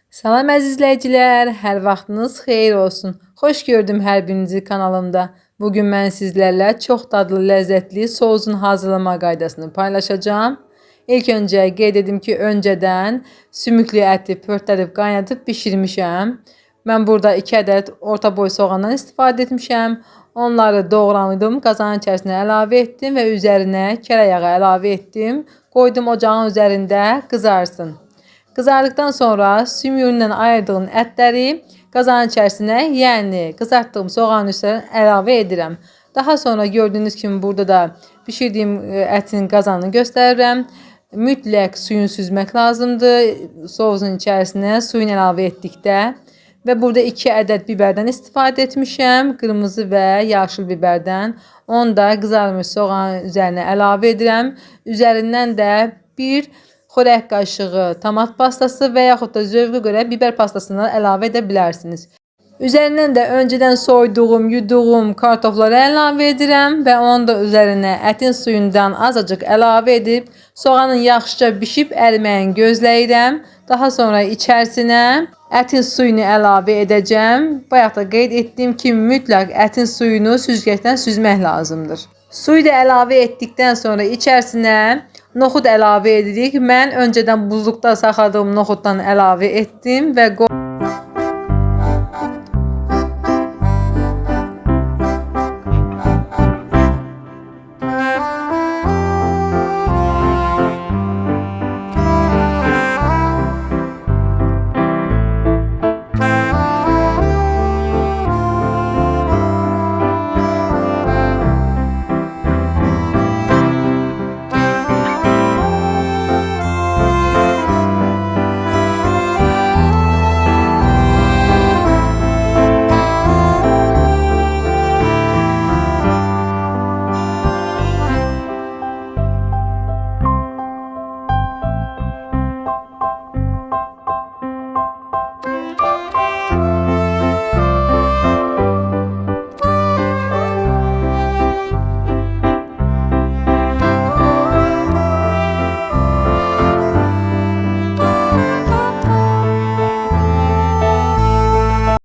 Salam əziz izləyicilər, hər vaxtınız xeyir olsun. Xoş gördüm hər birinizi kanalımda. Bugün mən sizlərlə çox dadlı, ləzzətli soğuzun hazırlama qaydasını paylaşacağım. İlk öncə qeyd edim ki, öncədən sümüklü əti pörtlədib qaynadıb bişirmişəm. Mən burada 2 ədəd orta boy soğandan istifadə etmişəm. Onları doğradım, qazanın içərisinə əlavə etdim və üzərinə kərə yağı əlavə etdim. Qoydum ocağın üzərində qızarsın. Qızardıqdan sonra sümüyündən ayırdığım ətləri qazanın içərisinə, yəni qızartdığım soğanın üstünə əlavə edirəm. Daha sonra gördüyünüz kimi burada da bişirdiyim ətin qazanını göstərirəm. Mütləq suyunu süzmək lazımdır soğuzun içərisinə suyunu əlavə etdikdə. Və burada 2 ədəd bibərdən istifadə etmişəm. Qırmızı və yaşıl bibərdən. Onu da qızarmış soğanın üzərinə əlavə edirəm. Üzərindən də bir xörək qaşığı tomat pastası və yaxud da zövqə görə biber pastasını əlavə edə bilərsiniz. Üzərindən də öncədən soyduğum, yuduğum kartofları əlavə edirəm və onu da üzərinə ətin suyundan azacıq əlavə edib soğanın yaxşıca bişib əriməyini gözləyirəm. Daha sonra içərisinə ətin suyunu əlavə edəcəm. Bayaq da qeyd etdiyim kimi mütləq ətin suyunu süzgəcdən süzmək lazımdır. Suyu da əlavə etdikdən sonra içərisinə noxud əlavə edirik. Mən öncədən buzluqda saxladığım noxuddan əlavə etdim və